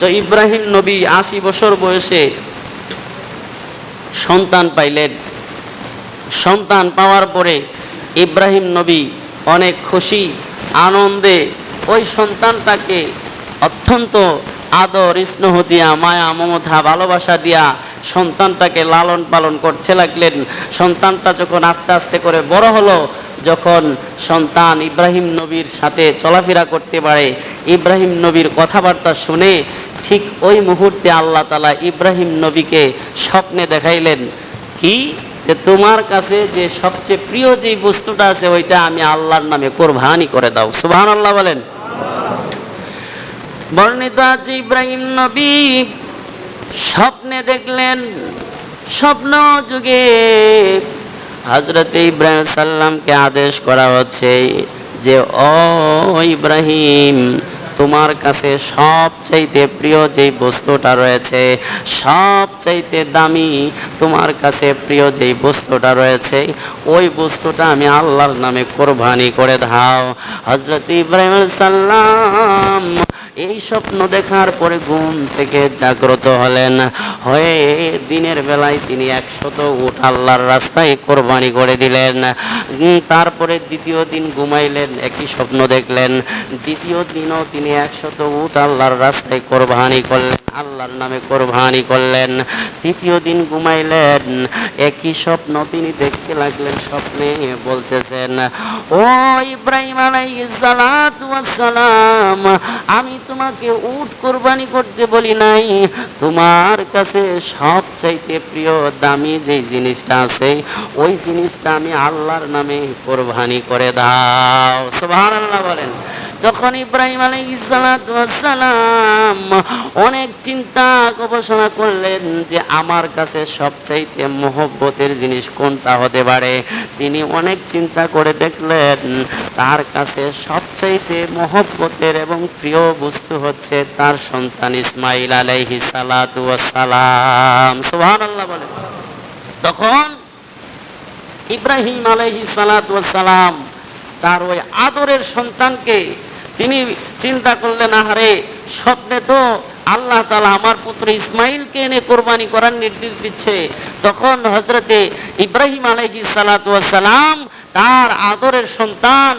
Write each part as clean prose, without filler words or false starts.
তো ইব্রাহিম নবী ৮০ বছর বয়সে সন্তান পাইলেন। সন্তান পাওয়ার পরে ইব্রাহিম নবী অনেক খুশি আনন্দে ওই সন্তানটাকে অত্যন্ত আদর স্নেহ দিয়া মায়া মমতা ভালোবাসা দিয়া সন্তানটাকে লালন পালন করতে লাগলেন। সন্তানটা যখন আস্তে আস্তে করে বড় হলো, যখন সন্তান ইব্রাহিম নবীর সাথে চলাফেরা করতে পারে, ইব্রাহিম নবীর কথাবার্তা শুনে, ঠিক ওই মুহূর্তে আল্লাহ তাআলা ইব্রাহিম নবীকে স্বপ্নে দেখাইলেন কি, যে তোমার কাছে যে সবচেয়ে প্রিয় যে বস্তুটা আছে ওইটা আমি আল্লাহর নামে কোরবানি করে দাও। সুবহানাল্লাহ বলেন। বর্ণিত আছে ইব্রাহিম নবী স্বপ্নে দেখলেন, স্বপ্ন যুগে হযরত ইব্রাহিম সাল্লামকে আদেশ করা হচ্ছে যে ও ইব্রাহিম, তোমার কাছে সবচাইতে প্রিয় যেই বস্তুটা রয়েছে, সবচাইতে দামি তোমার কাছে প্রিয় যেই বস্তুটা রয়েছে, ওই বস্তুটা আমি আল্লাহর নামে কোরবানি করে দাও। হযরত ইব্রাহিম সাল্লাম এই স্বপ্ন দেখার পরে ঘুম থেকে জাগ্রত হলেন, হয়ে দিনের বেলায় তিনি ১০০ উট আল্লাহর রাস্তায় কোরবানি করে দিলেন। তারপরে দ্বিতীয় দিন ঘুমাইলেন, একই স্বপ্ন দেখলেন। দ্বিতীয় দিনও তিনি ১০০ উট আল্লাহর রাস্তায় কোরবানি করলেন, আল্লাহর নামে কোরবানি করলেন। তৃতীয় দিন ঘুমাইলেন, একই স্বপ্ন তিনি দেখতে লাগলেন। স্বপ্নে বলতেছেন, ও ইব্রাহিম আলাইহিস সালাতু ওয়াস সালাম, আমি তোমাকে উট কোরবানি করতে বলি নাই, তোমার কাছে সবচাইতে প্রিয় দামি যে জিনিসটা আছে ওই জিনিসটা আমি আল্লাহর নামে কোরবানি করে দাও। সুবহানাল্লাহ বলেন। তখন ইব্রাহিম আলাইহিস সালাতু ওয়াস সালাম অনেক চিন্তা গবেষণা করলেন যে আমার কাছে সবচাইতে মহব্বতের জিনিস কোনটা হতে পারে। তিনি অনেক চিন্তা করে দেখলেন তার কাছে সবচাইতে মহব্বতের এবং প্রিয় বস্তু হচ্ছে তার সন্তান ইসমাইল আলাইহিস সালাতু ওয়াস সালাম। সুবহানাল্লাহ বলেন। তখন ইব্রাহিম আলাইহিস সালাতু ওয়াস সালাম তার ওই আদরের সন্তানকে তিনি চিন্তা করলেন, আহারে স্বপ্নে তো আল্লাহ তাআলা আমার পুত্র ইসমাইলকে এনে কোরবানি করার নির্দেশ দিচ্ছে। তখন হযরতে ইব্রাহিম আলাইহিস সালাতু ওয়াস সালাম তার আদরের সন্তান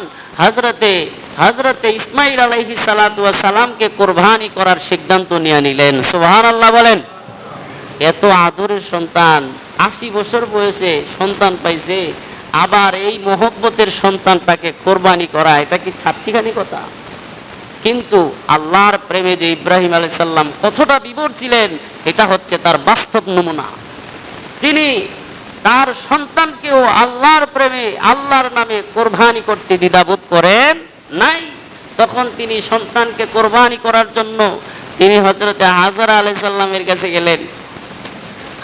হযরতে ইসমাইল আলাইহিস সালাতু ওয়াস সালামকে কোরবানি করার সিদ্ধান্ত নিয়ে নিলেন। সুবহানাল্লাহ বলেন। এত আদরের সন্তান, ৮০ বছর বয়সে সন্তান পাইছে, আবার এই মহব্বতের সন্তানটাকে কোরবানি করা, এটা কি ছাপচিখানি কথা? কিন্তু আল্লাহর প্রেমে যে ইব্রাহিম আলাইহিস সালাম কতটা বিভোর ছিলেন এটা হচ্ছে তার বাস্তব নমুনা। তিনি তার সন্তানকেও আল্লাহর প্রেমে আল্লাহর নামে কোরবানি করতে দ্বিধাবোধ করেন নাই। তখন তিনি সন্তানকে কোরবানি করার জন্য তিনি হযরতে হাজরা আলাইহিস সালামের কাছে গেলেন।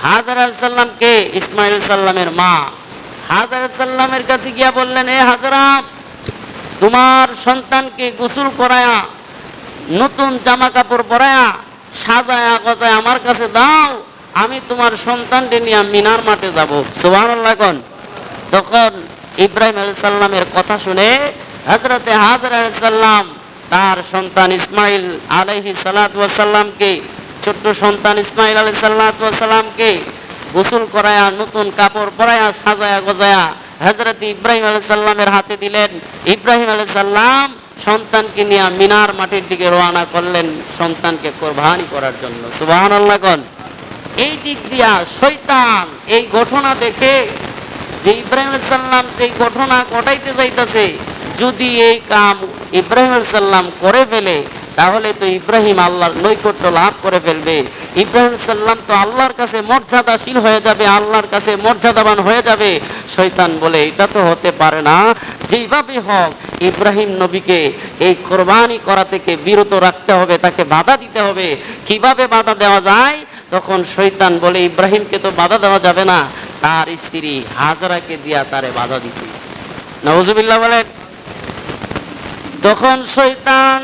হাজরা আলাইহিস সালামকে ইসমাইল সাল্লামের মা হাজরা সাল্লামের কাছে গিয়া বললেন, এ হাজরা, তোমার সন্তানকে গোসল করায়া, নতুন জামা কাপড় পরায়া, সাজায়া গজায়া আমার কাছে দাও, আমি তোমার সন্তানকে নিয়ে মিনার মাঠে যাব। সুবহানাল্লাহ কোন। তখন ইব্রাহিম আলাইহিস সালামের কথা শুনে হযরতে হাজরা আলাইহিস সালাম তার সন্তান ইসমাইল আলাইহিস সালাতু ওয়াস সালামকে, ছোট্ট সন্তান ইসমাইল আলাইহিস সালাতু ওয়াস সালামকে গোসল করায়া, নতুন কাপড় পরায়া, সাজায়া গজায়া হযরত ইব্রাহিম আলাইহিস সালামের হাতে দিলেন। ইব্রাহিম আলাইহিস সালাম সন্তানকে নিয়ে মিনার মাঠের দিকে রওনা করলেন সন্তানকে কোরবানি করার জন্য। সুবহানাল্লাহ কোন। এই দিক দিয়া শয়তান এই ঘটনা দেখে যে ইব্রাহিম আলাইহিস সালাম যেই ঘটনা ঘটাইতে যাইতেছে, যদি এই কাম ইব্রাহিম আলাইহিস সালাম করে ফেলে তাহলে তো ইব্রাহিম আল্লাহর নৈকট্য লাভ করে ফেলবে। ইব্রাহিম সাল্লাম তো আল্লাহর কাছে মর্যাদাশীল হয়ে যাবে, আল্লাহর কাছে মর্যাদাবান হয়ে যাবে। শয়তান বলে এটা তো হতে পারে না, যেইভাবে হোক ইব্রাহিম নবীকে এই কোরবানি করা থেকে বিরত রাখতে হবে, তাকে বাধা দিতে হবে। কিভাবে বাধা দেওয়া যায়? তখন শয়তান বলে ইব্রাহিমকে তো বাধা দেওয়া যাবে না, তার স্ত্রী হাজরাকে দিয়া তারে বাধা দিতে। নাউজুবিল্লাহ বলেন। তখন শয়তান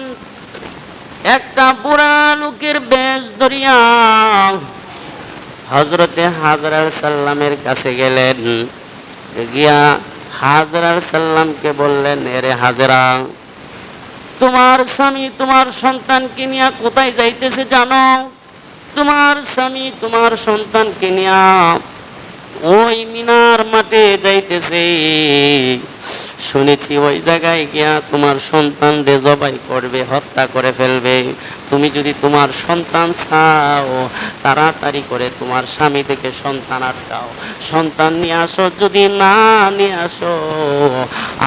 একটা বুড়া লোকের বেশ ধরিয়া হযরতে হাজরা সাল্লামের কাছে গেলেন। গিয়া হাজরা সাল্লামকে বললেন, এরে হাজরা, তোমার স্বামী তোমার সন্তানকে নিয়ে কোথায় যাইতেছে জানো? তোমার স্বামী তোমার সন্তানকে নিয়ে ওই মিনার মাঠে যাইতেছে। শুনেছি ওই জায়গায় গিয়া তোমার সন্তানদের জবাই করবে, হত্যা করে ফেলবে। তুমি যদি তোমার সন্তান চাও, তাড়াতাড়ি করে তোমার স্বামী থেকে সন্তান আটকাও, সন্তান নিয়ে আসো। যদি না নিয়ে আসো,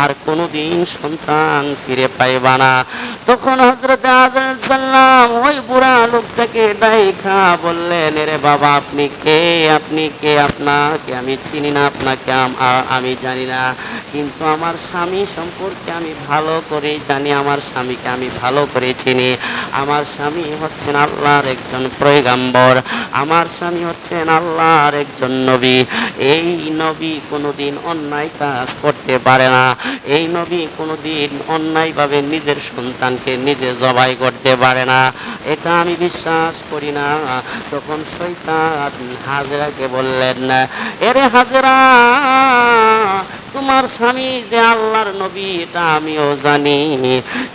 আর কোনোদিন সন্তান ফিরে পাইবা না। তখন হযরত আযরাইল সাল্লাম ওই বুড়া লোকটাকে ডাইখা বললেন, এরে বাবা, আপনি কে? আপনি কে? আপনাকে আমি চিনি না, আপনাকে আমি জানি না, কিন্তু আমার স্বামী সম্পর্কে আমি ভালো করে জানি, আমার স্বামীকে আমি ভালো করে চিনি। আমার স্বামী হচ্ছেন আল্লাহর একজন পয়গম্বর, আমার স্বামী হচ্ছেন আল্লাহর একজন নবী। এই নবী কোনোদিন অন্যায় কাজ করতে পারে না, এই নবী কোনোদিন অন্যায়ভাবে নিজের সন্তানকে নিজে জবাই করতে পারে না, এটা আমি বিশ্বাস করি না। তখন শয়তান হাজেরাকে বললেন, এরে হাজেরা, তোমার স্বামী যে আল্লাহর নবী এটা আমিও জানি,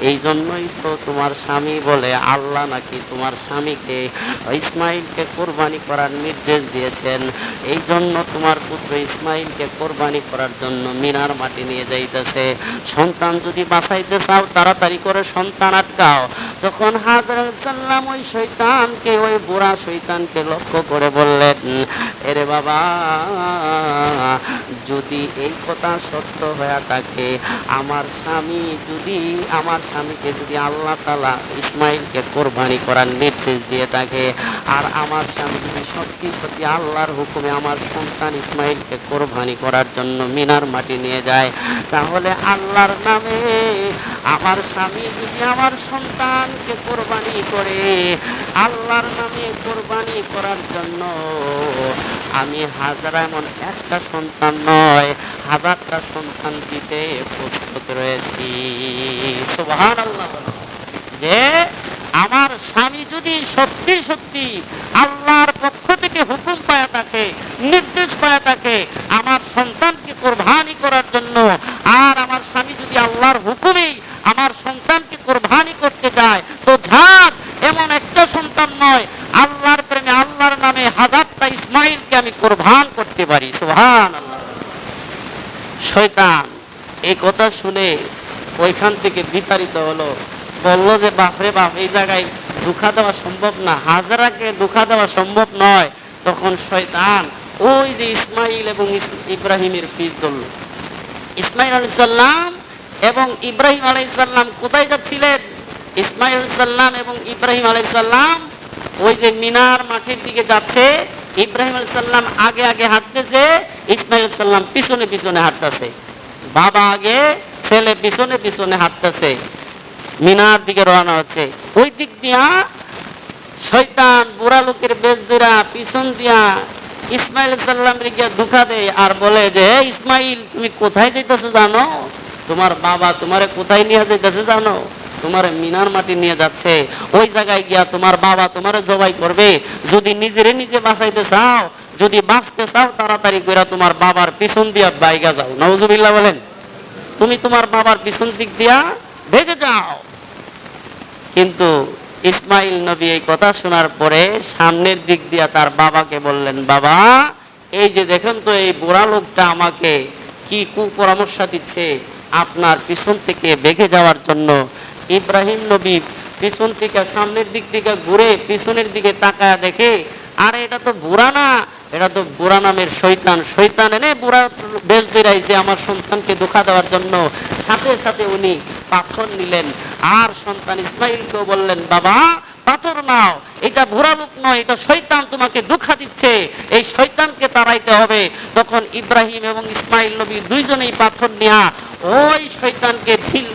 এই জন্যই তো তোমার স্বামী বলে আল্লাহ নাকি তোমার স্বামীকে ইসমাইলকে কোরবানি করার নির্দেশ দিয়েছেন। এই জন্য তোমার পুত্র ইসমাইলকে কোরবানি করার জন্য মিনার মাটি নিয়ে যাইতেছে। সন্তান যদি বাঁচাইতে চাও, তাড়াতাড়ি করে সন্তান আটকাও। যখন হাজরা সাল্লাম ওই শয়তানকে, ওই বুড়া শয়তানকে লক্ষ্য করে বললেন, এরে বাবা, যদি এই কথা সত্য হয়ে থাকে, আমার স্বামীকে যদি আল্লাহ তাআলা ইসমাইলকে কোরবানি করার নির্দেশ দিয়ে থাকে, আর আমার স্বামী যদি সত্যি সত্যি আল্লাহর হুকুমে আমার সন্তান ইসমাইলকে কোরবানি করার জন্য মিনার মাটি নিয়ে যায়, তাহলে আল্লাহর নামে আমার স্বামী যদি আমার সন্তানকে কোরবানি করে, আল্লাহর নামে কোরবানি করার জন্য আমি হাজারা এমন একটা সন্তান নয়, হাজারটা সন্তান দিতে প্রস্তুত রয়েছি। সুবহানাল্লাহ। যে আমার স্বামী যদি সত্যি সত্যি আল্লাহর পক্ষ থেকে হুকুম পায়া থাকে, নির্দেশ পায়া থাকে আমার সন্তানকে কোরবানি করার জন্য, আর আমার স্বামী যদি আল্লাহর হুকুমেই আমার সন্তানকে কোরবানি করতে যায়, তো ঝাঁক এমন একটা সন্তান নয়, আল্লাহর প্রেমে আল্লাহর নামে হাজারটা ইসমাইলকে আমি কোরবান করতে পারি। সুবহানাল্লাহ। শয়তান এই কথা শুনে ওইখান থেকে বিতাড়িত হলো, বললো যে বাপরে বাপ, এই জায়গায় ধোঁকা দেওয়া সম্ভব না, হাজারাকে ধোঁকা দেওয়া সম্ভব নয়। তখন শয়তান ওই যে ইসমাইল এবং ইব্রাহিমের পিছ ধরল। ইসমাইল আলাইহিস সালাম এবং ইব্রাহিম আলাইহিস সালাম কোথায় যাচ্ছিলেন? ইসমাইল আলাইহিস সালাম এবং ইব্রাহিম আলাইহিস সালাম ওই যে মিনার মাঠের দিকে যাচ্ছে। ইব্রাহিম আলাইহিস সালাম আগে আগে হাঁটতেছে, ইসমাইল আলাইহিস সালাম পিছনে পিছনে হাঁটতেছে। বাবা আগে, ছেলে পিছনে পিছনে হাঁটতেছে, মিনার দিকে রওনা হচ্ছে। ওই দিক দিয়া শয়তান বুড়া লোকের বেশ ধরা পিছন দিয়া ইসমাইল সাল্লামের গিয়া ধোঁকা দেয় আর বলে যে, ইসমাইল তুমি কোথায় যাইতেছো জানো? তোমার বাবা তোমারে কোথায় নিয়ে যাইতেছে জানো? তোমার মিনার মাটি নিয়ে যাচ্ছে, ওই জায়গায় গিয়া তোমার বাবা তোমারে জবাই করবে। যদি নিজেরে নিজে বাঁচাইতে চাও, যদি বাঁচতে চাও, তাড়াতাড়ি করে তোমার বাবার পিছন দিয়া বাইগা যাও। নাউজুবিল্লাহ বলেন। তুমি তোমার বাবার পিছন দিক দিয়া ভেগে যাও। কিন্তু ইসমাইল নবী এই কথা শোনার পরে সামনের দিক দিয়া তার বাবাকে বললেন, বাবা, এই যে দেখেন তো এই বুড়া লোকটা আমাকে কি কুপরামর্শ দিচ্ছে আপনার পিছন থেকে ভেগে যাওয়ার জন্য। ইব্রাহিম নবী পিছন থেকে সামনের দিক থেকে ঘুরে পিছনের দিকে তাকায় দেখে, আরে এটা তো বুড়া না, এটা তো বুড়া নামের শয়তান। শয়তান এনে বুড়া বেশ ধরাইছে আমার সন্তানকে ধোঁকা দেওয়ার জন্য। সাথে সাথে উনি পাথর নিলেন আর সন্তান ইসমাইলকেও বললেন, বাবা পাথর নাও, এটা বুড়া লোক নয়, এটা শয়তান তোমাকে ধোঁকা দিচ্ছে, এই শয়তানকে তাড়াইতে হবে। তখন ইব্রাহিম এবং ইসমাইল নবী দুইজনেই পাথর নিয়া ওই শয়তানকে ঢিল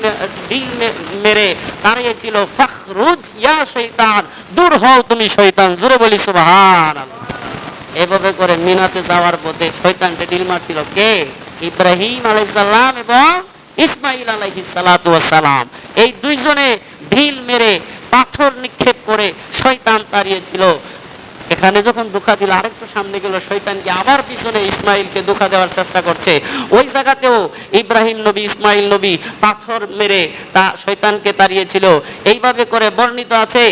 মেরে তাড়িয়েছিল। ফাখরুজ ইয়া শয়তান, দূর হও তুমি শয়তান। জোরে বলি সুবহানাল্লাহ। এভাবে করে মিনাতে যাওয়ার পথে শয়তানকে ঢিল মারছিল কে? ইব্রাহিম আলাইহিস সালাম এবং ইসমাইল আলাইহিস সালাতু ওয়াস সালাম। এই দুইজনে ঢিল মেরে পাথর নিক্ষেপ করে শয়তান তাড়িয়েছিল। এখানে যখন ধোঁকা দিল, আরেকটু সামনে গেল, শয়তানকে আবার পিছনে ইসমাইলকে ধোঁকা দেওয়ার চেষ্টা করছে। ওই জায়গাতেও ইব্রাহিম নবী ইসমাইল নবী পাথর মেরে তা শয়তানকে তাড়িয়েছিল। এইভাবে করে বর্ণিত আছে,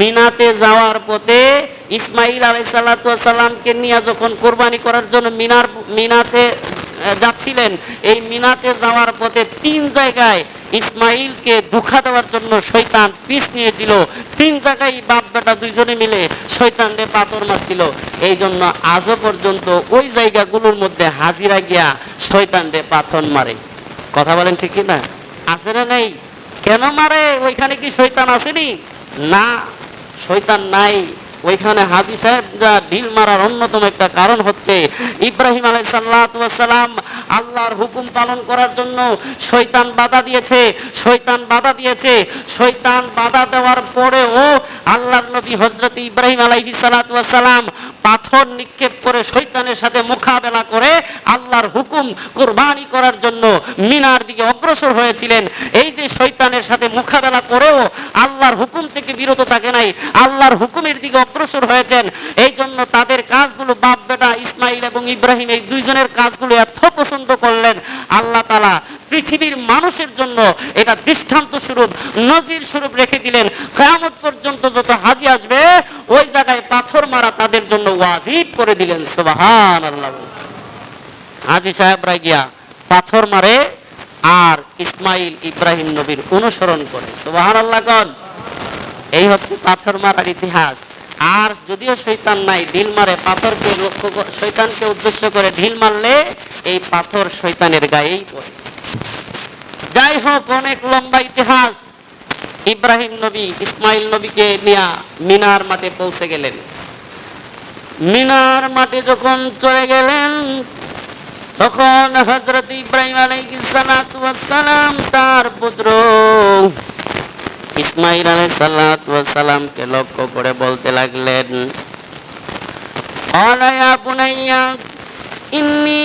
মিনাতে যাওয়ার পথে ইসমাইল আলাইহিস সালামকে নিয়ে যখন কোরবানি করার জন্য মিনাতে যাচ্ছিলেন, এই মিনাতে যাওয়ার পথে 3 জায়গায় ইসমাইলকে ধোঁকা দেওয়ার জন্য শয়তান পিছ নিয়েছিল। 3 জায়গায় বাপ বেটা দুইজনে মিলে শয়তানকে পাথর মারছিল। এই জন্য আজও পর্যন্ত ওই জায়গাগুলোর মধ্যে হাজিরা গিয়া শয়তানকে পাথর মারে। কথা বলেন ঠিক কি না? আছে না নেই? কেন মারে? ওইখানে কি শয়তান আসেনি? না, শয়তান নাই ওইখানে। হাজী সাহেব যা ঢিল মারার অন্যতম একটা কারণ হচ্ছে, ইব্রাহিম আলাইহিস সালাম আল্লাহর হুকুম পালন করার জন্য শয়তান বাধা দিয়েছে। শয়তান বাধা দেওয়ার পরেও আল্লাহর নবী হযরত ইব্রাহিম আলাইহিস সালাম পাথর নিক্ষেপ করে শয়তানের সাথে মোকাবেলা করে আল্লাহর হুকুম কুরবানি করার জন্য মিনার দিকে অগ্রসর হয়েছিলেন। এই যে শয়তানের সাথে মোকাবেলা করেও আল্লাহর হুকুম থেকে বিরত থাকে নাই, আল্লাহর হুকুমের দিকে অগ্রসর হয়েছেন। এই জন্য তাদের কাজগুলো বাপ বেটা ইসমাইল এবং ইব্রাহিম এই দুইজনের কাজগুলো এত পছন্দ করলেন, আল্লাহ তাআলা পৃথিবীর মানুষের জন্য এটা দৃষ্টান্ত স্বরূপ, নজির স্বরূপ রেখে দিলেন। কিয়ামত পর্যন্ত যত হাজী আসবে ওই জায়গায় পাথর মারা তাদের জন্য ওয়াজিব করে দিলেন। সুবহানাল্লাহ। হাজী সাহেবরা গিয়া পাথর মারে আর ইসমাইল ইব্রাহিম নবীর অনুসরণ করে। সুবহানাল্লাহ কোন? এই হচ্ছে পাথর মারার ইতিহাস। আর যদিও শয়তান নাই, ঢিল মারে, পাথরকে লক্ষ্য শয়তানকে উদ্দেশ্য করে ঢিল মারলে এই পাথর শয়তানের গায়েই পড়ে। যাই হোক, অনেক লম্বা ইতিহাস। ইব্রাহিম নবী ইসমাইল নবীকে নিয়ে মিনার মাঠে পৌঁছে গেলেন। মিনার মাঠে যখন চলে গেলেন, তখন হযরত ইব্রাহিম আলাইহিস সালাম তার পুত্র ইসমাইল আলাইহিস সালামকে লক্ষ্য করে বলতে লাগলেন, আলা ইয়া বুনাইয়া ইন্নী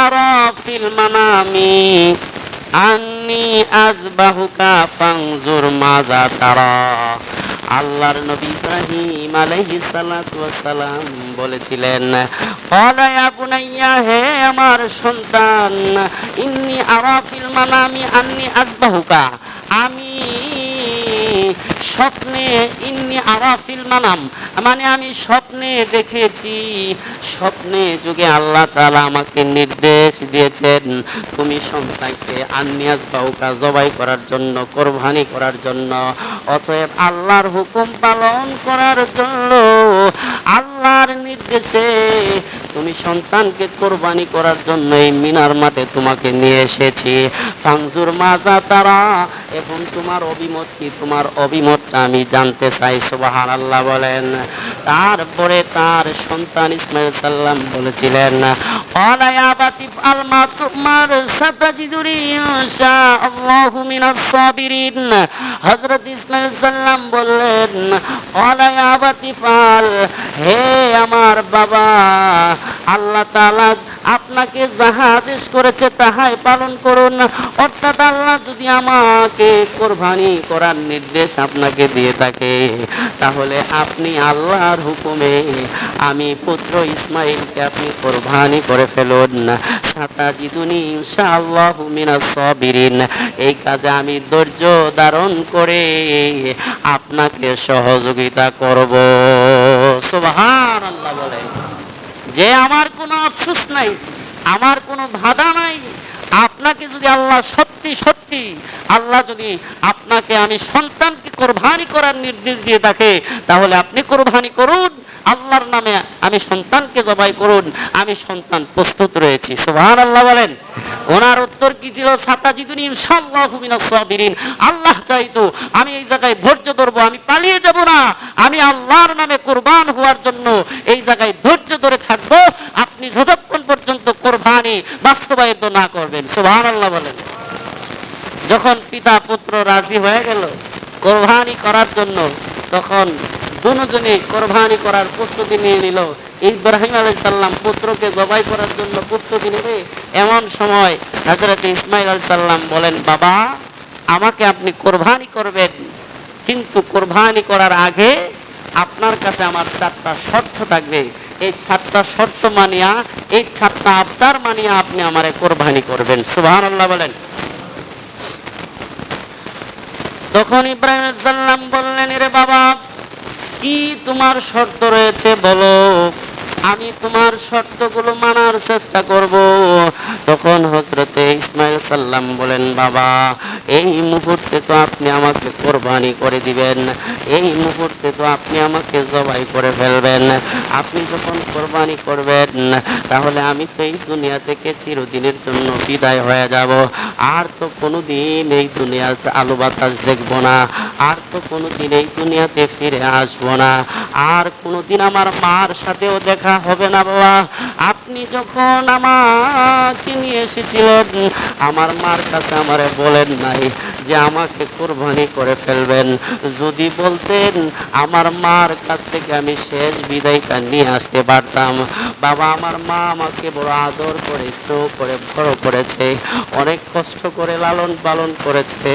আরা ফিল মানামি আন্নী আযবাহুকা ফানজুর মাজা তারা। আল্লাহর নবী ইব্রাহিম আলাইহিস সালাম বলেছিলেন, আলা ইয়া বুনাইয়া, হে আমার সন্তান, ইন্নী আরা ফিল মানামি আন্নী আযবাহুকা, আমি স্বপ্নে, ইন্নী আরা ফিল মানাম মানে আমি স্বপ্নে দেখেছি, স্বপ্নে যুগে আল্লাহ তাআলা আমাকে নির্দেশ দিয়েছেন তুমি সন্তানকে আন্নী আযবাহুকা জবাই করার জন্য, কুরবানি করার জন্য। অতএব আল্লাহর হুকুম পালন করার জন্য, আল্লাহর নির্দেশে তুমি সন্তানকে কুরবানি করার জন্য এই মিনার মাঠে তোমাকে নিয়ে এসেছি। ফানজুর মাজা তারা, এখন তোমার অভিমত কি? তোমার অভিমতটা আমি জানতে চাই। সুবহানাল্লাহ বলেন। তারপরে তার সন্তান ইসমাইল সাল্লাম বলেছিলেন, আলা ইয়া বাতিফ আল মা তুমার সাতাজিদুনি ইনশাআল্লাহু মিনাস সাবিরিন। হযরত ইসমাইল সাল্লাম বললেন, আলা ইয়া বাতিফাল, হে আমার বাবা, আল্লাহ তাআলা আপনাকে যাহা আদেশ করেছে তাহাই পালন করুন। অর্থাৎ আল্লাহ যদি আমাকে কুরবানি করার নির্দেশ আপনাকে দিয়ে থাকে, তাহলে আপনি আল্লাহর হুকুমে আমি পুত্র ইসমাইলকে আপনি কুরবানি করে ফেলুন। সাতাজিদুনি ইনশাআল্লাহু মিনাস সাবিরিন, এই কাজে আমি ধৈর্য ধারণ করে আপনাকে সহযোগিতা করব। সুবহানাল্লাহ বলেন। যে আমার কোনো আফসোস নাই, আমার কোনো বাধা নাই। আপনাকে যদি আল্লাহ সত্যি সত্যি, আল্লাহ যদি আপনাকে আমি সন্তানকে কুরবানি করার নির্দেশ দিয়ে থাকে, তাহলে আপনি কুরবানি করুন, আল্লাহর নামে আমি সন্তানকে জবাই করুন, আমি সন্তান প্রস্তুত রয়েছি। সুবহানাল্লাহ বলেন। ওনার উত্তর কি ছিল? সাতাজিদুনি ইনশাআল্লাহু মিনাস সাবিরিন, আল্লাহ চাইতো আমি এই জায়গায় ধৈর্য ধরবো, আমি পালিয়ে যাব না, আমি আল্লাহর নামে কুরবান হওয়ার জন্য এই জায়গায় ধৈর্য ধরে থাকবো, আপনি যতক্ষণ পর্যন্ত কুরবানি বাস্তবায়িত না করবেন। সুবহানাল্লাহ বলেন। যখন পিতা পুত্র রাজি হয়ে গেল কুরবানি করার জন্য, তখন দুজনে কুরবানি করার প্রস্তুতি নিয়ে নিল। ইব্রাহিম আলাইহিস সালাম পুত্রকে জবাই করার জন্য প্রস্তুতি নেবে, এমন সময় হযরত ইসমাইল আলাইহিস সালাম বলেন, বাবা আমাকে আপনি কুরবানি করবেন, কিন্তু কুরবানি করার আগে আপনার কাছে আমার 4টা শর্ত থাকবে, এই 4টা শর্ত মানিয়া, এই 4টা আবদার মানিয়া আপনি আমারে কোরবানি করবেন। সুবহানাল্লাহ বলেন। তখন ইব্রাহিম আলাইহিস সালাম বললেন, এরে বাবা, কি তোমার শর্ত রয়েছে বলো, আমি তোমার শর্তগুলো মানার চেষ্টা করব। তখন হযরতে ইসমাঈল সাল্লাম বলেন, বাবা, এই মুহূর্তে তো আপনি আমাকে কোরবানি করে দিবেন, এই মুহূর্তে তো আপনি আমাকে জবাই করে ফেলবেন। আপনি যখন কোরবানি করবেন তাহলে আমি তো এই দুনিয়া থেকে চিরদিনের জন্য বিদায় হয়ে যাব। আর তো কোনোদিন এই দুনিয়াতে আলো বাতাস দেখব না, আর তো কোনোদিন এই দুনিয়াতে ফিরে আসবো না, আর কোনোদিন আমার মার সাথেও দেখা হবে না। বাবা, আপনি যখন আমাকে নিয়ে এসেছিলেন আমার মার কাছে আমারে বলেন নাই যে আমাকে কোরবানি করে ফেলবেন। যদি বলতেন আমার মার কাছ থেকে আমি শেষ বিদায়টা নিয়ে আসতে পারতাম। বাবা, আমার মা আমাকে বড় আদর করে স্নেহ করে বড় করেছে, অনেক কষ্ট করে লালন পালন করেছে।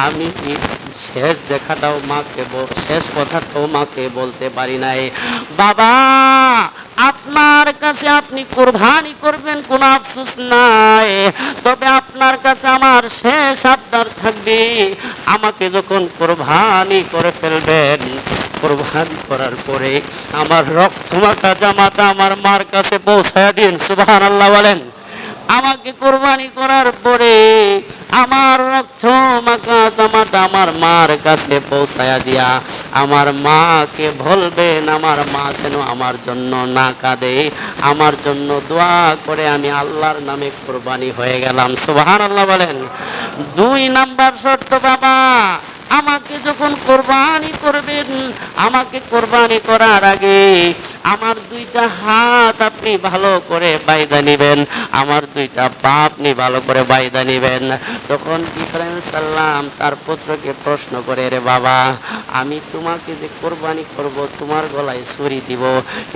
আমি শেষ দেখাটাও মাকে, শেষ কথাটাও মাকে বলতে পারি নাই। বাবা, আপনার কাছে আপনি কোরবানি করবেন কোনো আফসোস নাই, তবে আপনার কাছে আমার শেষ আবদার থাকবে, আমাকে যখন কোরবানি করে ফেলবেন, কোরবানি করার পরে আমার রক্তমাখা জামাটা আমার মার কাছে পৌঁছায় দিন। সুবহানাল্লাহ বলেন। আমাকে কোরবানি করার পরে আমার রক্তমাখা জামাটা আমার মার কাছে পৌঁছায়া দিয়া আমার মাকে বলবেন, আমার মা যেন আমার জন্য না কাঁদে, আমার জন্য দোয়া করে, আমি আল্লাহর নামে কোরবানি হয়ে গেলাম। সুবহানাল্লাহ বলেন। 2 নাম্বার শর্ত, বাবা, আমাকে যখন কোরবানি করবেন, আমাকে কোরবানি করার আগে আমার 2টা হাত আপনি ভালো করে বাইদা নিবেন, আমার 2টা পা আপনি ভালো করে বাইদা নিবেন। তখন ইব্রাহিম সাল্লাম তার পুত্রকে প্রশ্ন করে, রে বাবা, আমি তোমাকে যে কোরবানি করব, তোমার গলায় ছুরি দিব,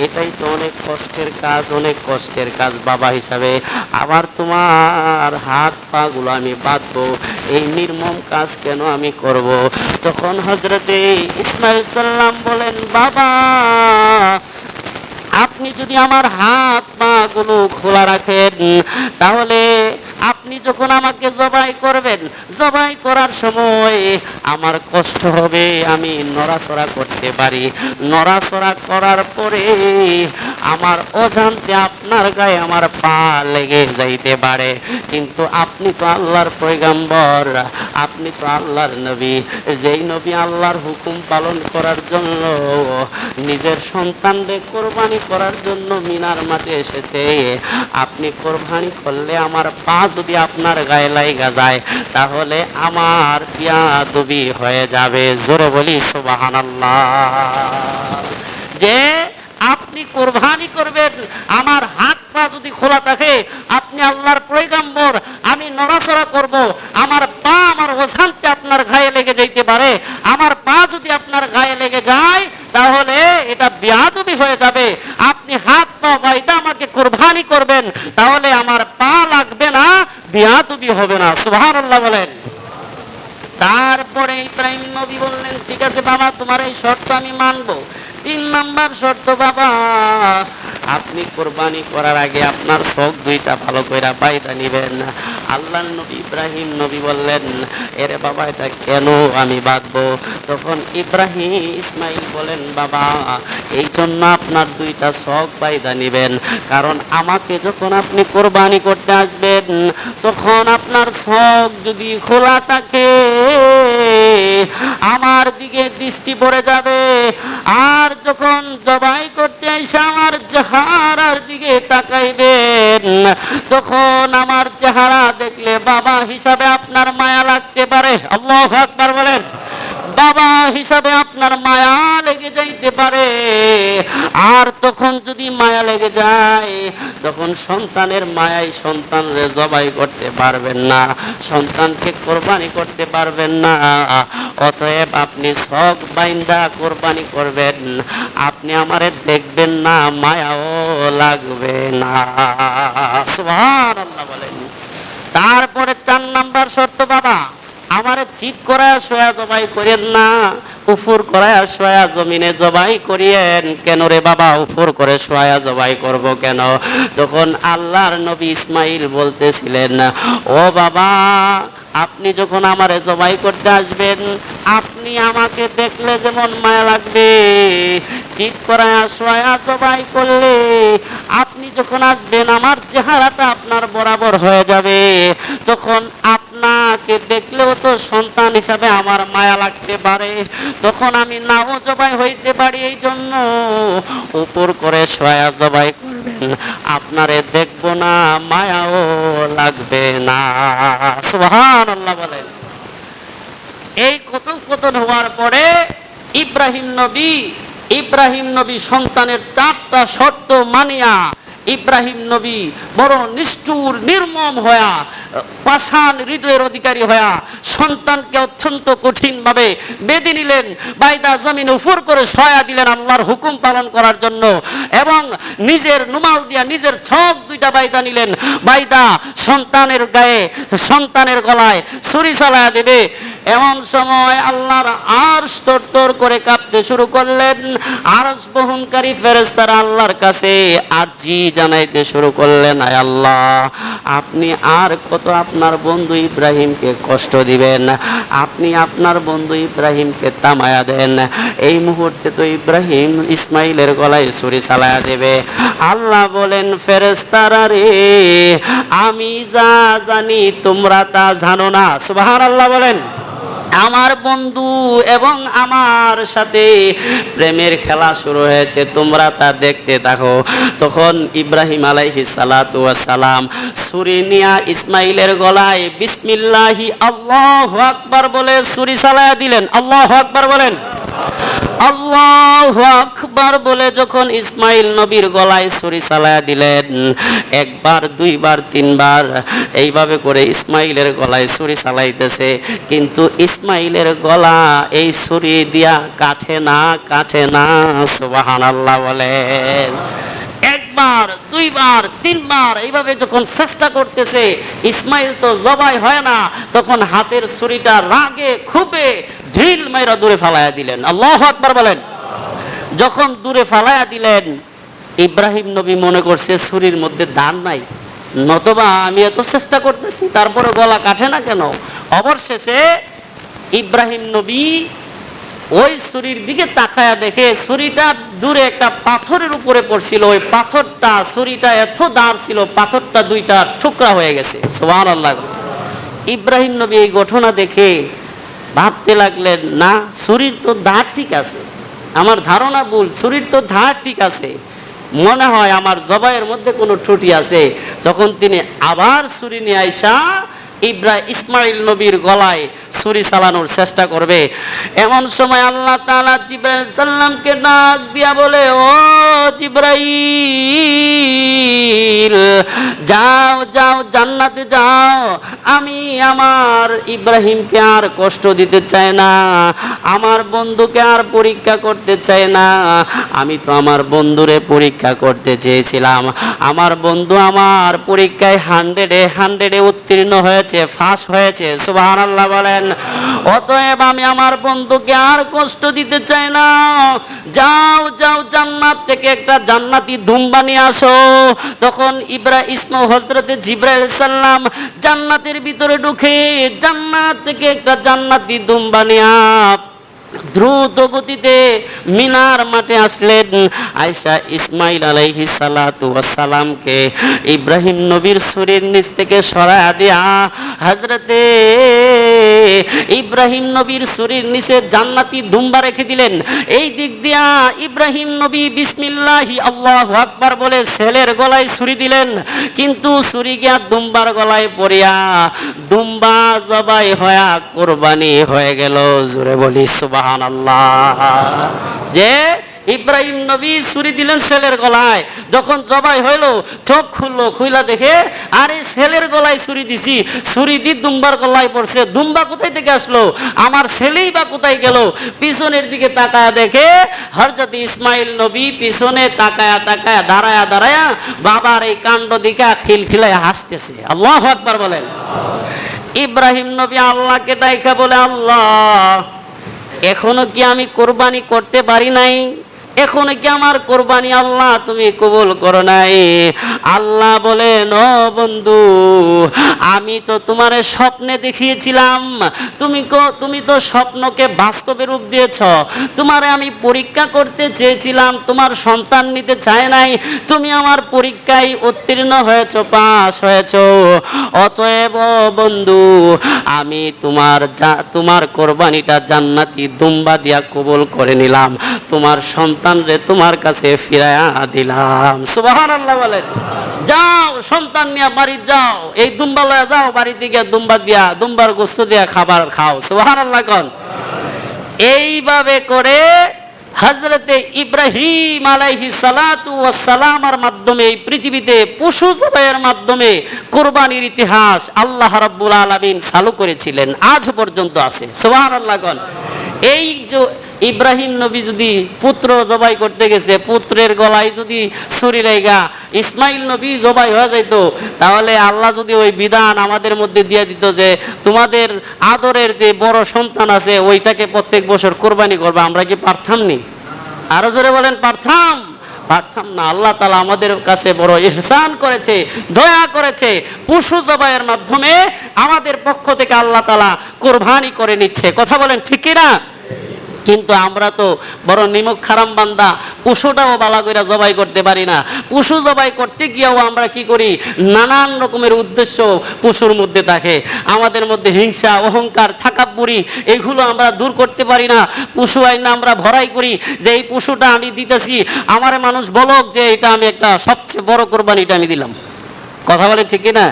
এটাই তো অনেক কষ্টের কাজ, অনেক কষ্টের কাজ বাবা হিসাবে। আবার তোমার হাত পা গুলো আমি বাঁধবো, এই নির্মম কাজ কেন আমি করব? তখন হযরতে ইসমাঈল সাল্লাম বলেন, বাবা, আপনি যদি আমার হাত পা গুলো খোলা রাখেন তাহলে আপনি যখন আমাকে জবাই করবেন, জবাই করার সময় আমার কষ্ট হবে, আমি নড়াচড়া করতে পারি, নড়াচড়া করার পরে আমার অজান্তে আপনার গায়ে আমার পা লেগে যাইতে পারে। কিন্তু আপনি তো আল্লাহর পয়গম্বর, আপনি তো আল্লাহর নবী, যেই নবী আল্লাহর হুকুম পালন করার জন্য নিজের সন্তানকে কোরবানি করার জন্য মিনার মাঠে এসেছে, আপনি কোরবানি করলে আমার পা যদি আপনার গায়ে লাগা যায় তাহলে আমার বিয়াদবি হয়ে যাবে। জোরে বলি সুবহানাল্লাহ। যে আপনি কোরবানি করবেন, আমার হাত পা যদি খোলা থাকে, আপনি আল্লাহর পয়গম্বর, আমি নড়াচড়া করব, আমার পা আমার অজান্তে আপনার গায়ে লেগে যাইতে পারে, আমার পা যদি আপনার গায়ে লেগে যায় তাহলে এটা বিয়াদবি হয়ে যাবে। আপনি হাত পা বাইদা আমাকে কোরবানি করবেন, তাহলে আমার পা লাগবে না, বিয়াদবি হবে না। সুবহানাল্লাহ বলেন। তারপরে ইব্রাহিম নবী বললেন, ঠিক আছে বাবা, তোমার এই শর্ত আমি মানবো। 3 নাম্বার শর্ত, বাবা, আপনি কোরবানি করার আগে আপনার চোখ 2টা ভালো করে বাইদা নিবেন। আল্লাহর নবী ইব্রাহিম নবী বললেন, এরে বাবা, এটা কেন আমি বাঁধবো? তখন ইসমাঈল বলেন, বাবা, এই জন্য আপনার 2টা চোখ বাইদা নিবেন, কারণ আমাকে যখন আপনি কোরবানি করতে আসবেন তখন আপনার চোখ যদি খোলা থাকে আমার দিকে দৃষ্টি পড়ে যাবে, আর যখন জবাই করতে এসে আমার চেহারার দিকে তাকাইবেন তখন আমার চেহারা দেখলে বাবা হিসাবে আপনার মায়া লাগতে পারে। আল্লাহু আকবার বলেন। বাবা হিসাবে আপনার মায়া লেগে যাইতে পারে, আর তখন যদি মায়া লেগে যায় তখন সন্তানের মায়ায় সন্তানরে জবাই করতে পারবেন না, সন্তানকে কোরবানি করতে পারবেন না। অতএব আপনি চোখ বাইন্দা কোরবানি করবেন, আপনি আমারে দেখবেন না, মায়াও লাগবে না। সুবহানাল্লাহ বলেন। তারপরে 4 নাম্বার শর্ত, বাবা, আমারে চিৎ করায় শোয়া জবাই করেন না, উফুর করায় শোয়া জমিনে জবাই করিয়েন কেন রে বাবা, উফুর করে শোয়া জবাই করব কেন? তখন আল্লাহর নবী ইসমাইল বলতেছিলেন, ও বাবা, আপনি যখন আমারে জবাই করতে আসবেন, আপনি আমাকে দেখলে যেমন মায়া লাগবে, চিৎ করায় শোয়া জবাই করলে আপনি যখন আসবেন আমার চেহারাটা আপনার বরাবর হয়ে যাবে, তখন আপনাকে দেখলেও তো সন্তান হিসাবে আমার মায়া লাগতে পারে, তখন আমি নাও জবাই হইতে পারি, এই জন্য উপর করে শোয়া জবাই করবেন, আপনারে দেখবো না, মায়াও লাগবে না। সুবহানাল্লাহ বলেন। এই কথোপকথন হওয়ার পরে ইব্রাহিম নবী সন্তানের 4টা শর্ত মানিয়া ইব্রাহিম নবী বড় নিষ্ঠুর নির্মম হয়া, পাষাণ হৃদয়ের অধিকারী হয়া সন্তানকে অত্যন্ত কঠিনভাবে বেঁধে নিলেন, বাইদা জমিন উফুর করে শোয়া দিলেন আল্লাহর হুকুম পালন করার জন্য, এবং নিজের রুমাল দিয়া নিজের ছক 2টা বাইদা নিলেন, বাইদা সন্তানের গায়ে, সন্তানের গলায় ছুরি চালায়া দেবে। এমন সময় আল্লাহর আরশ তরতর করে কাঁপতে শুরু করলেন, আরশ বহনকারী ফেরেশতারা আল্লাহর কাছে আরজি জানাইতে শুরু করলেন, আয় আল্লাহ, আপনি আর কত আপনার বন্ধু ইব্রাহিমকে কষ্ট দিবেন, আপনি আপনার বন্ধু ইব্রাহিমকে থামায়া দেন, এই মুহূর্তে তো ইব্রাহিম ইসমাইলের গলায় ছুরি চালায়া দেবে। আল্লাহ বলেন, ফেরেশতারা রে, আমি যা জানি তোমরা তা জানো না। সুবহানাল্লাহ বলেন। আমার বন্ধু এবং আমার সাথে প্রেমের খেলা শুরু হয়েছে, তোমরা তা দেখতে থাকো। তখন ইব্রাহিম আলাইহিস সালাতু ওয়াস সালাম ছুরি নিয়া ইসমাইলের গলায় বিসমিল্লাহি আল্লাহু আকবার বলে ছুরি চালায়া দিলেন। আল্লাহু আকবার বলেন। আল্লাহু আকবার বলে যখন ইসমাইল নবীর গলায় ছুরি চালায়া দিলেন, 1 বার 2 বার 3 বার এইভাবে করে ইসমাইলের গলায় ছুরি চালাইতেছে, কিন্তু ইসমাইলের গলা এই ছুরি দিয়া কাটে না। সুবহানাল্লাহ বলেন। 1 বার 2 বার 3 বার এইভাবে যখন চেষ্টা করতেছে, ইসমাইল তো জবাই হয় না, তখন হাতের ছুরিটা রাগে খুবে ঢিল মাইরা দূরে ফালাইয়া দিলেন। আল্লাহু আকবার বলেন। যখন দূরে ফালাইয়া দিলেন, ইব্রাহিম নবী মনে করছে ছুরির মধ্যে দান নাই, নতবা আমি এত চেষ্টা করতেছি তারপরে গলা কাটে না কেন? অবশেষে ইব্রাহিম নবী ওই ছুরির দিকে তাকায়া দেখে ছুরিটা দূরে একটা পাথরের উপরে পড়ছিল, ওই পাথরটা, ছুরিটা এত দাঁড় ছিল, পাথরটা 2টা টুকরা হয়ে গেছে। সুবহানাল্লাহ। ইব্রাহিম নবী এই ঘটনা দেখে ভাবতে লাগলেন, না, ছুরির তো ধার ঠিক আছে, আমার ধারণা ভুল, ছুরির তো ধার ঠিক আছে, মনে হয় আমার জবাইয়ের মধ্যে কোনো ত্রুটি আছে। যখন তিনি আবার ছুরি নিয়ে আইসা ইসমাইল নবীর গলায় ছুরি চালানোর চেষ্টা করবে, এমন সময় আল্লাহ তাআলা জিবরাইল সাল্লামকে ডাক দিয়া বলে, ও জিবরাইল, যাও জান্নাতে যাও, আমি আমার ইব্রাহিমকে আর কষ্ট দিতে চাই না, আমার বন্ধুকে আর পরীক্ষা করতে চাই না, আমি তো আমার বন্ধুরে পরীক্ষা করতে চেয়েছিলাম, আমার বন্ধু আমার পরীক্ষায় 100-এ উত্তীর্ণ হয়েছে, ফাঁস হয়েছে। সুবহানাল্লাহ বলেন। অতএব আমি আমার বন্ধুকে আর কষ্ট দিতে চাই না, যাও জান্নাত থেকে একটা জান্নাতি দুম্বা নিয়ে আসো। তখন হযরতে জিবরাইল সাল্লাম জান্নাতের ভিতরে ঢুকে জান্নাত থেকে একটা জান্নাতি দুম্বা নিয়ে দ্রুত গতিতে মিনার মাঠে আসলেন। আয়েশা ইসমাইল আলাইহিস সালাতু ওয়াস সালামকে ইব্রাহিম নবীর ছুরির নিচ থেকে সরায়া দিয়া হযরতে ইব্রাহিম নবীর ছুরির নিচে জান্নাতি দুম্বা রেখে দিলেন। এই দিক দিয়া ইব্রাহিম নবী বিসমিল্লাহি আল্লাহু আকবার বলে ছেলের গলায় ছুরি দিলেন, কিন্তু ছুরি গিয়া দুম্বার গলায় পড়িয়া দুম্বা জবাই হয়া কুরবানি হয়ে গেল। জোরে বলি সুবহানাল্লাহ। যে ইব্রাহিম নবী ছুরি দিলেন ছেলের গলায়, যখন জবাই হইল চোখ খুললো, খুইলা দেখে আরে ছেলের গলায় ছুরি দিছি, ছুরি দি দুম্বার গলায় পড়ছে, দুম্বা কোথায় থেকে আসলো, আমার ছেলেই বা কোথায় গেল? পিছনের দিকে তাকায়া দেখে হযরত ইসমাইল নবী পিছনে তাকায়া দাঁড়ায়া বাবার এই কাণ্ড দিকে খিলখিলায় হাসতেছে। আল্লাহু আকবার বলেন। ইব্রাহিম নবী আল্লাহকে ডাইকা বলে, আল্লাহ এখনো কি আমি কোরবানি করতে পারি নাই? এখনো কি আমার কোরবানি আল্লাহ তুমি কবুল করো নাই? আল্লাহ বলেন, ও বন্ধু, আমি তো তোমার স্বপ্নে দেখিয়েছিলাম, তুমি তো স্বপ্নকে বাস্তবে রূপ দিয়েছ। তোমারে আমি পরীক্ষা করতে চেয়েছিলাম, তোমার সন্তান নিতে চায় নাই, তুমি আমার পরীক্ষায় উত্তীর্ণ হয়েছ, পাস হয়েছ। অতএব বন্ধু, আমি তোমার কোরবানিটা জান্নাতি দুম্বা দিয়া কবুল করে নিলাম, তোমার সন্তান রে তোমার কাছে ফিরায়া দিলাম। সুবহানাল্লাহ বলেন। যাও সন্তান নিয়ে বাড়ি যাও, এই দুম্বা লয়ে যাও, বাড়ি দিকে দুম্বার গোস্ত দিয়া খাবার খাও। সুবহানাল্লাহ কোন। এইভাবে করে হযরতে ইব্রাহিম আলাইহিস সালাতু ওয়াস সালামের মাধ্যমে এই পৃথিবীতে পশু জবাইয়ের মাধ্যমে কুরবানির ইতিহাস আল্লাহ রাব্বুল আলামিন চালু করেছিলেন, আজ পর্যন্ত আছে। সুবহানাল্লাহ কোন। এই যে ইব্রাহিম নবী যদি পুত্র জবাই করতে গেছে, পুত্রের গলায় যদি ছুরি লাগা ইসমাইল নবী জবাই হয়ে যাইত, তাহলে আল্লাহ যদি ওই বিধান আমাদের মধ্যে দিয়ে দিত যে তোমাদের আদরের যে বড় সন্তান আছে ওইটাকে প্রত্যেক বছর কোরবানি করবে, আমরা কি পারতাম নি? আরো জোরে বলেন, পারতাম না। আল্লাহ তাআলা আমাদের কাছে বড় ইহসান করেছে, দয়া করেছে, পশু জবাইয়ের মাধ্যমে আমাদের পক্ষ থেকে আল্লাহ তাআলা কোরবানি করে নিচ্ছে। কথা বলেন ঠিক কি না? কিন্তু আমরা তো বড় নিমক খারাম বান্দা, পশুটাও বালা কইরা জবাই করতে পারি না। পশু জবাই করতে গিয়েও আমরা কি করি, নানান রকমের উদ্দেশ্য পশুর মধ্যে থাকে। আমাদের মধ্যে হিংসা, অহংকার, থাকাব্বুরি এগুলো আমরা দূর করতে পারি না। পশু আইনা আমরা ভরাই করি যে এই পশুটা আমি দিতেছি, আমারে মানুষ বলক যে এটা আমি একটা সবচেয়ে বড় কোরবানিটা আমি দিলাম। কথা বলে ঠিক না?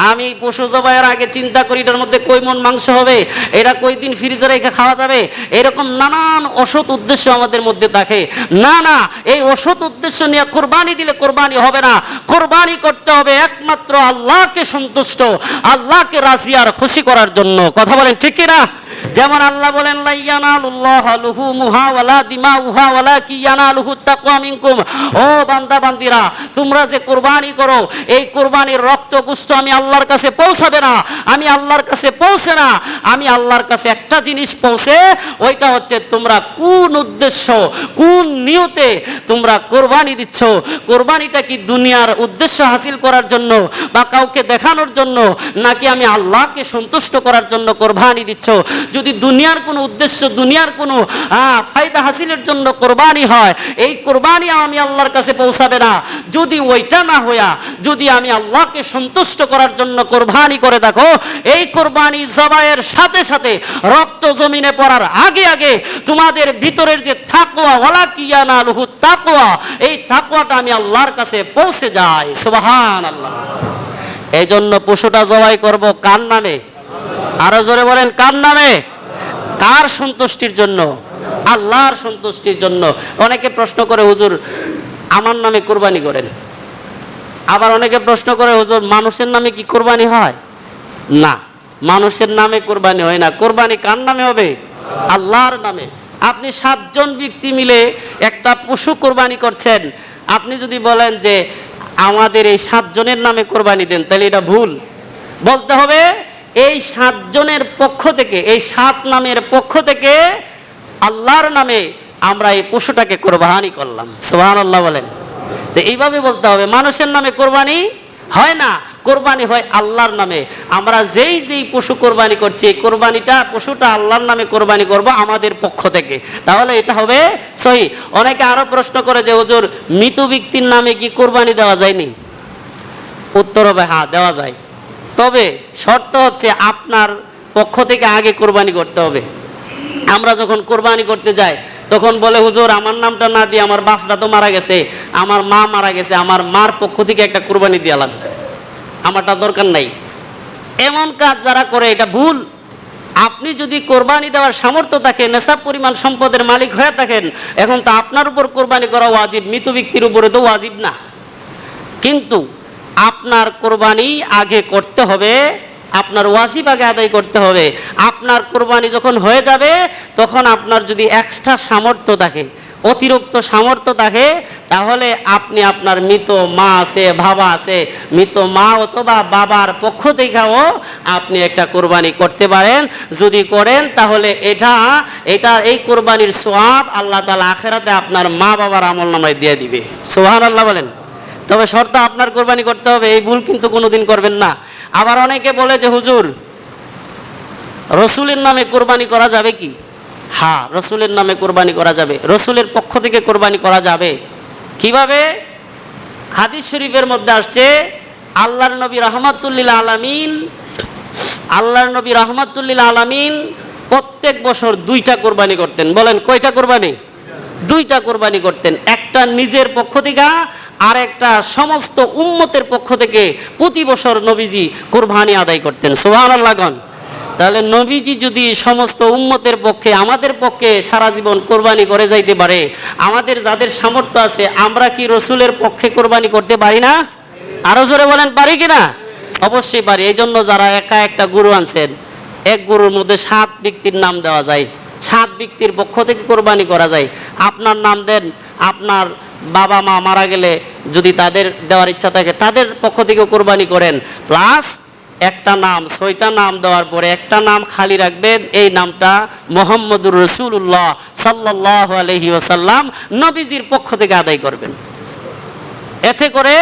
আমি পশু জবাইয়ের আগে চিন্তা করি এটার মধ্যে কই মন মাংস হবে, এটা কই দিন ফ্রিজে রেখে খাওয়া যাবে, এরকম নানান অসৎ উদ্দেশ্য আমাদের মধ্যে থাকে। না, এই অসৎ উদ্দেশ্য নিয়ে কোরবানি দিলে কোরবানি হবে না। কোরবানি করতে হবে একমাত্র আল্লাহকে সন্তুষ্ট, আল্লাহকে রাজি আর খুশি করার জন্য। কথা বলেন ঠিক না? যেমন আল্লাহ বলেন, লা ইয়ানালুল্লাহু লুহুমুহা ওয়ালা দিমাউহা ওয়ালাকিন ইয়ানালুহুত তাকওয়া মিনকুম। ও বান্দা বান্দিরা, তোমরা যে কুরবানি করো, এই কুরবানির রক্ত গোশত আমি আল্লাহর কাছে পৌঁছাবে না, আমি আল্লাহর কাছে পৌঁছে না। আমি আল্লাহর কাছে একটা জিনিস পৌঁছে, ওইটা হচ্ছে তোমরা কোন উদ্দেশ্য, কোন নিয়তে তোমরা কুরবানি দিচ্ছ। কুরবানিটা কি দুনিয়ার উদ্দেশ্য হাসিল করার জন্য বা কাউকে দেখানোর জন্য, নাকি আমি আল্লাহকে সন্তুষ্ট করার জন্য কুরবানি দিচ্ছ? যদি দুনিয়ার কোনো উদ্দেশ্য, দুনিয়ার কোনো ফায়দা হাসিলের জন্য কোরবানি হয়, এই কোরবানি আমি আল্লাহর কাছে পৌঁছাবে না। যদি ওইটা না হইয়া যদি আমি আল্লাহকে সন্তুষ্ট করার জন্য কোরবানি করে দেখো, এই কোরবানি জবাইয়ের সাথে সাথে রক্ত জমিনে পড়ার আগে আগে তোমাদের ভিতরের যে তাকওয়া, ওয়ালাকিন ইয়ানালুহুত তাকওয়া, এই তাকওয়াটা আমি আল্লাহর কাছে পৌঁছে যায়। সুবহানাল্লাহ। এই জন্য পশুটা জবাই করব কার নামে? আরো জোরে বলেন, কার নামে? কার সন্তুষ্টির জন্য? আল্লাহর সন্তুষ্টির জন্য। অনেকে প্রশ্ন করে, হুজুর আমার নামে কোরবানি করেন। আবার অনেকে প্রশ্ন করে, হুজুর মানুষের নামে কি কোরবানি হয়? না, মানুষের নামে কোরবানি হয় না। কোরবানি কার নামে হবে? আল্লাহর নামে। আপনি 7 জন ব্যক্তি মিলে একটা পশু কোরবানি করছেন, আপনি যদি বলেন যে আমাদের এই 7 জনের নামে কোরবানি দেন, তাহলে এটা ভুল। বলতে হবে এই 7 জনের পক্ষ থেকে, এই 7 নামের পক্ষ থেকে আল্লাহর নামে আমরা এই পশুটাকে কোরবানি করলাম। সুবহানাল্লাহ বলেন। তো এইভাবে বলতে হবে, মানুষের নামে কোরবানি হয় না, কোরবানি হয় আল্লাহর নামে। আমরা যেই পশু কোরবানি করছি, এই কোরবানিটা পশুটা আল্লাহর নামে কোরবানি করব আমাদের পক্ষ থেকে, তাহলে এটা হবে সহি। অনেকে আরো প্রশ্ন করে যে হুজুর মৃত ব্যক্তির নামে কি কোরবানি দেওয়া যায়নি? উত্তর হবে হ্যাঁ, দেওয়া যায়। তবে শর্ত হচ্ছে আপনার পক্ষ থেকে আগে কোরবানি করতে হবে। আমরা যখন কোরবানি করতে যাই তখন বলে, হুজুর আমার নামটা না দিয়ে, আমার বাপটা তো মারা গেছে, আমার মা মারা গেছে, আমার মার পক্ষ থেকে একটা কোরবানি দিয়ে আলান, আমারটা দরকার নাই। এমন কাজ যারা করে এটা ভুল। আপনি যদি কোরবানি দেওয়ার সামর্থ্য থাকে, নেশাব পরিমাণ সম্পদের মালিক হয়ে থাকেন, এখন তো আপনার উপর কোরবানি করা ওয়াজিব, মৃত ব্যক্তির উপরে তো ওয়াজিব না। কিন্তু আপনার কোরবানি আগে করতে হবে, আপনার ওয়াজিব আগে আদায় করতে হবে। আপনার কোরবানি যখন হয়ে যাবে, তখন আপনার যদি এক্সট্রা সামর্থ্য থাকে, অতিরিক্ত সামর্থ্য থাকে, তাহলে আপনি আপনার মৃত মা আছে, বাবা আছে, মৃত মা অথবা বাবার পক্ষ থেকেও আপনি একটা কোরবানি করতে পারেন। যদি করেন তাহলে এই কোরবানির সওয়াব আল্লাহ তাআলা আখিরাতে আপনার মা বাবার আমলনামায় দিয়ে দিবে। সুবহানাল্লাহ বলেন। তবে শর্ত আপনার কোরবানি করতে হবে, এই ভুল কিন্তু কোনোদিন করবেন না। আবার অনেকে বলে যে হুজুর রসুলের নামে কোরবানি করা যাবে কি? হ্যাঁ, রসুলের নামে কোরবানি করা যাবে, রসুলের পক্ষ থেকে কোরবানি করা যাবে। কিভাবে? হাদিস শরীফের মধ্যে আসছে আল্লাহর নবী রাহমাতুল্লিল আলামিন প্রত্যেক বছর 2টা কোরবানি করতেন। বলেন কয়টা কোরবানি? 2টা কোরবানি করতেন। একটা নিজের পক্ষ থেকে আর একটা সমস্ত উম্মতের পক্ষ থেকে প্রতি বছর নবীজি কোরবানি আদায় করতেন। সুবহানাল্লাহ। তাহলে নবীজি যদি সমস্ত উম্মতের পক্ষে, আমাদের পক্ষে সারা জীবন কোরবানি করে যাইতে পারে, আমাদের যাদের সামর্থ্য আছে আমরা কি রসুলের পক্ষে কোরবানি করতে পারি না? আরো জোরে বলেন, পারি কিনা? অবশ্যই পারি। এই জন্য যারা একা একটা গরু আনছেন, এক গরুর মধ্যে 7 ব্যক্তির নাম দেওয়া যায়, 7 ব্যক্তির পক্ষ থেকে কোরবানি করা যায়। আপনার নাম দেন, আপনার বাবা মা মারা গেলে যদি তাদের দেওয়ার ইচ্ছা থাকে তাদের পক্ষ থেকে কোরবানি করেন, প্লাস একটা নাম, 6টা নাম দেওয়ার পরে একটা নাম খালি রাখবেন, এই নামটা মুহাম্মদুর রাসূলুল্লাহ সাল্লাল্লাহু আলাইহি ওয়াসাল্লাম নবীজির পক্ষ থেকে আদায় করবেন। এতে করে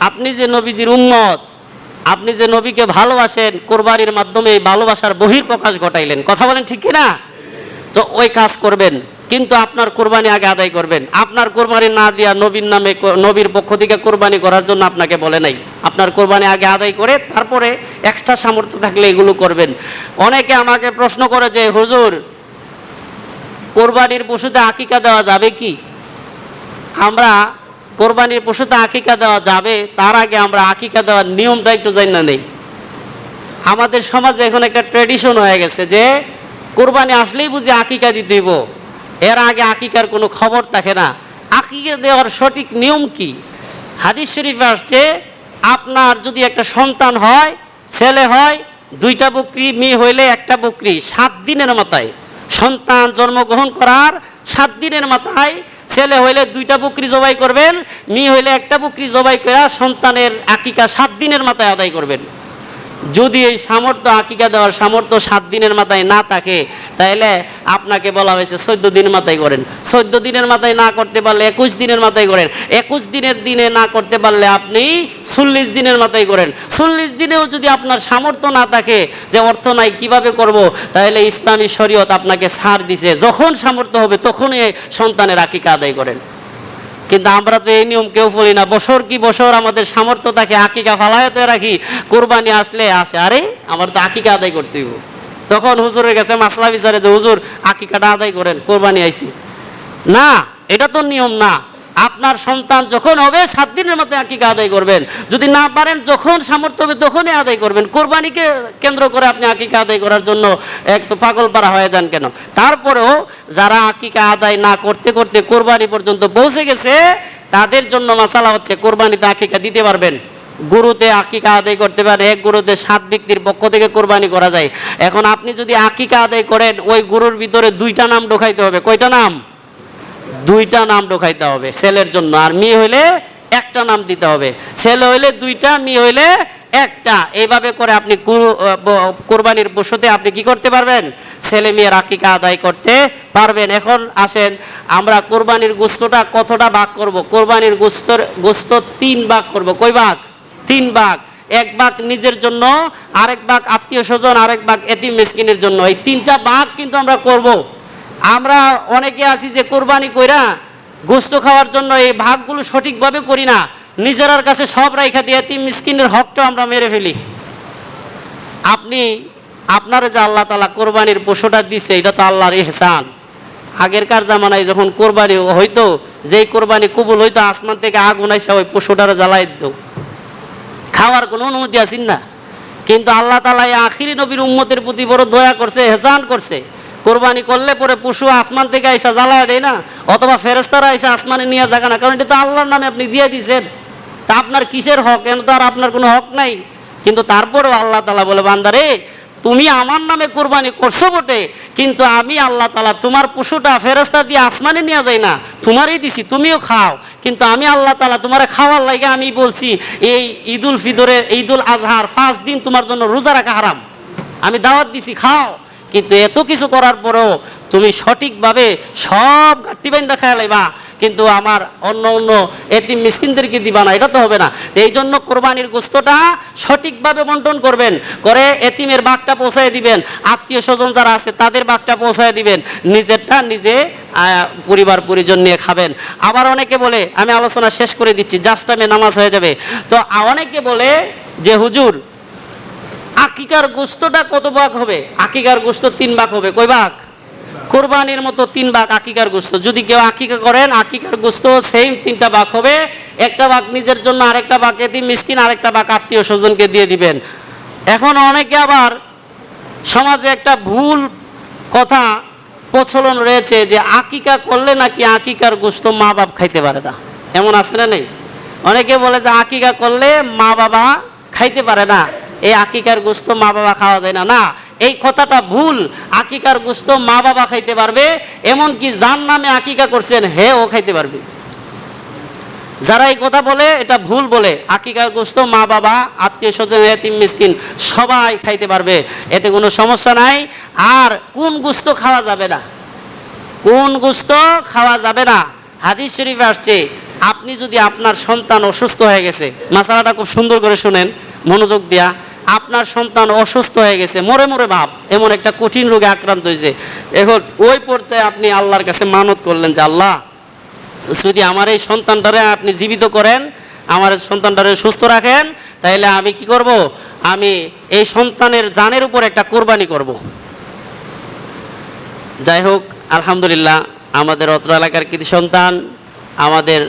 আপনি যে নবীজির উম্মত, আপনি যে নবীকে ভালোবাসেন, কোরবানির মাধ্যমে এই ভালোবাসার বহিঃপ্রকাশ ঘটাইলেন। কথা বলেন ঠিক কিনা? তো ওই কাজ করবেন, কিন্তু আপনার কোরবানি আগে আদায় করবেন। আপনার কোরবানি না দিয়া নবীর নামে, নবীর পক্ষ থেকে কোরবানি করার জন্য আপনাকে বলে নাই। আপনার কোরবানি আগে আদায় করে তারপরে এক্সট্রা সামর্থ্য থাকলে এগুলো করবেন। অনেকে আমাকে প্রশ্ন করে যে হুজুর কোরবানির পশুতে আকিকা দেওয়া যাবে কি? আমরা কোরবানির পশুতে আকিকা দেওয়া যাবে, তার আগে আমরা আকিকা দেওয়ার নিয়মটা একটু জানি না নেই। আমাদের সমাজে এখন একটা ট্র্যাডিশন হয়ে গেছে যে কোরবানি আসলেই বুঝি আকিকা দিতে হইব, এর আগে আকিকার কোনো খবর থাকে না। আকিকা দেওয়ার সঠিক নিয়ম কি? হাদিস শরীফে আসছে আপনার যদি একটা সন্তান হয়, ছেলে হয় 2টা বকরি, মেয়ে হইলে 1টা বকরি 7 দিনের মাথায়, সন্তান জন্মগ্রহণ করার 7 দিনের মাথায় ছেলে হইলে 2টা বকরি জবাই করবেন, মেয়ে হইলে 1টা বকরি জবাই করে সন্তানের আকিকা 7 দিনের মাথায় আদায় করবেন। যদি এই সামর্থ্য, আকিকা দেওয়ার সামর্থ্য 7 দিনের মাথায় না থাকে, তাহলে আপনাকে বলা হয়েছে 14 দিনের মাথায় করেন। 14 দিনের মাথায় না করতে পারলে 21 দিনের মাথায় করেন। 21 দিনের দিনে না করতে পারলে আপনি 40 দিনের মাথায় করেন। 40 দিনেও যদি আপনার সামর্থ্য না থাকে, যে অর্থ নাই কিভাবে করব, তাহলে ইসলামী শরীয়ত আপনাকে ছাড় দিছে, যখন সামর্থ্য হবে তখনই সন্তানের আকিকা আদায় করেন। কিন্তু আমরা তো এই নিয়ম কেউ বলি না। বছর কি বছর আমাদের সামর্থ্য থাকে আকিকা ফালায়াতে রাখি, কোরবানি আসলে আসে, আরে আমার তো আকিকা আদায় করতে হইব। তখন হুজুরের কাছে মাসলা বিচারে যে হুজুর আকিকাটা আদায় করেন, কোরবানি আইছি না, এটা তো নিয়ম না। আপনার সন্তান যখন হবে 7 দিনের মধ্যে আকিকা আদায় করবেন। যদি না পারেন, যখন সামর্থ্য হবে তখনই আদায় করবেন। কোরবানিকে কেন্দ্র করে আপনি আকিকা আদায় করার জন্য একটু পাগল পারা হয়ে যান কেন? তারপরেও যারা আকিকা আদায় না করতে করতে কোরবানি পর্যন্ত পৌঁছে গেছে, তাদের জন্য মাসালা হচ্ছে কোরবানিতে আকিকা দিতে পারবেন। গরুতে আকিকা আদায় করতে পারে, এক গরুতে 7 ব্যক্তির পক্ষ থেকে কোরবানি করা যায়। এখন আপনি যদি আকিকা আদায় করেন, ওই গরুর ভিতরে 2টা নাম ঢোকাইতে হবে। কয়টা নাম? 2টা নাম ঢোকাইতে হবে ছেলের জন্য, আর মেয়ে হইলে 1টা নাম দিতে হবে। ছেলে হইলে 2টা, মেয়ে হইলে 1টা। এইভাবে করে আপনি কোরবানির পশুতে আপনি কি করতে পারবেন? ছেলে মেয়ের আকিকা আদায় করতে পারবেন। এখন আসেন আমরা কোরবানির গোশতটা কতটা ভাগ করব? কোরবানির গোশত 3 ভাগ করব। কয় ভাগ? 3 ভাগ। 1 ভাগ নিজের জন্য, আরেক ভাগ আত্মীয় স্বজন, আরেক ভাগ এতিম মিসকিনের জন্য। এই 3টা ভাগ কিন্তু আমরা করব। আমরা অনেকে আছি যে কোরবানি কইরা গোশত খাওয়ার জন্য এই ভাগগুলো সঠিকভাবে করি না, নিজের কাছে সব রাইখা দিয়ে এতিম মিসকিনের হকটা আমরা মেরে ফেলি। আপনার যে আল্লাহ তাআলা কোরবানির পশুটা দিছে, এটা তো আল্লাহর ইহসান। আগেরকার জামানায় যখন কোরবানি হইতো, যেই কোরবানি কবুল হইতো, আসমান থেকে আগুন আইসা ওই পশুটারে জ্বালাই দিত, খাওয়ার কোনো অনুমতি আসেন না। কিন্তু আল্লাহ তাআলা এই আখিরি নবীর উম্মতের প্রতি বড় দয়া করছে, ইহসান করছে। কোরবানি করলে পরে পশু আসমান থেকে আইসা জ্বালায় দেয় না, অথবা ফেরেশতারা আইসা আসমানে নিয়ে যাবে না, কারণ এটা তো আল্লাহর নামে আপনি দিয়ে দিয়েছেন। তা আপনার কিসের হক? এন তো আর আপনার কোনো হক নাই। কিন্তু তারপরেও আল্লাহ তাআলা বলে, বান্দারে তুমি আমার নামে কোরবানি করছো বটে, কিন্তু আমি আল্লাহ তাআলা তোমার পশুটা ফেরেশতা দিয়ে আসমানে নিয়ে যাই না, তোমারই দিছি, তুমিও খাও। কিন্তু আমি আল্লাহ তাআলা তোমার খাওয়ার লাগে আমি বলছি এই ঈদুল ফিতরে, ঈদুল আজহার 5 দিন তোমার জন্য রোজা রাখা হারাম, আমি দাওয়াত দিছি, খাও। কিন্তু এত কিছু করার পরেও তুমি সঠিকভাবে সব ঘাটতি বাইন্দা খেয়া লাইবা, কিন্তু আমার অন্য অন্য এতিম মিসকিনদেরকে দিবা না, এটা তো হবে না। এই জন্য কোরবানির গোস্তটা সঠিকভাবে বন্টন করবেন, করে এতিমের ভাগটা পৌঁছায় দিবেন, আত্মীয় স্বজন যারা আছে তাদের ভাগটা পৌঁছায় দিবেন, নিজেরটা নিজে পরিবার পরিজন নিয়ে খাবেন। আবার অনেকে বলে, আমি আলোচনা শেষ করে দিচ্ছি, জাস্ট টাইমে নামাজ হয়ে যাবে। তো অনেকে বলে যে হুজুর আকিকার গোস্তটা কত ভাগ হবে? আকিকার গোস্ত 3 ভাগ হবে। কয় ভাগ? কোরবানির মতো 3 ভাগ আকিকার গোস্ত। যদি কেউ আকিকা করেন, আকিকার গোস্ত সেম 3টা ভাগ হবে, একটা ভাগ নিজের জন্য, আরেকটা ভাগ এতিম মিসকিন, আরেকটা ভাগ আত্মীয় স্বজনকে দিয়ে দিবেন। এখন অনেকে আবার সমাজে একটা ভুল কথা প্রচলন রয়েছে যে আকিকা করলে নাকি আকিকার গোস্ত মা বাপ খাইতে পারে না, এমন আছে না নেই? অনেকে বলে যে আকিকা করলে মা বাবা খাইতে পারে না, এই আকিকার গোস্ত মা বাবা খাওয়া যায় না। না, এই কথাটা ভুল। আকিকার গোস্ত মা বাবা খাইতে পারবে, এমনকি যার নামে আকিকা করছেন হে ও খাইতে পারবে। যারা এই কথা বলে এটা ভুল বলে। আকিকার গোস্ত মা বাবা, আত্মীয় স্বজন, এতিম মিসকিন সবাই খাইতে পারবে, এতে কোনো সমস্যা নাই। আর কোন গোস্ত খাওয়া যাবে না, কোন গোস্ত খাওয়া যাবে না, হাদিস শরীফে আসছে, আপনি যদি আপনার সন্তান অসুস্থ হয়ে গেছে, মাসালাটা খুব সুন্দর করে শুনেন মনোযোগ দিয়া, আপনার সন্তান অসুস্থ হয়ে গেছে, মরে মরে ভাব, এমন একটা কঠিন রোগে আক্রান্ত হয়েছে, এখন ওই পর্যায়ে আপনি আল্লাহর কাছে মানত করলেন যে আল্লাহ যদি আমার এই সন্তানটারে আপনি জীবিত করেন, আমার সন্তানটারে সুস্থ রাখেন, তাইলে আমি কি করব? আমি এই সন্তানের জানের উপর একটা কোরবানি করব। যাই হোক, আলহামদুলিল্লাহ আমাদের অত্র এলাকার কৃতি সন্তান আমাদের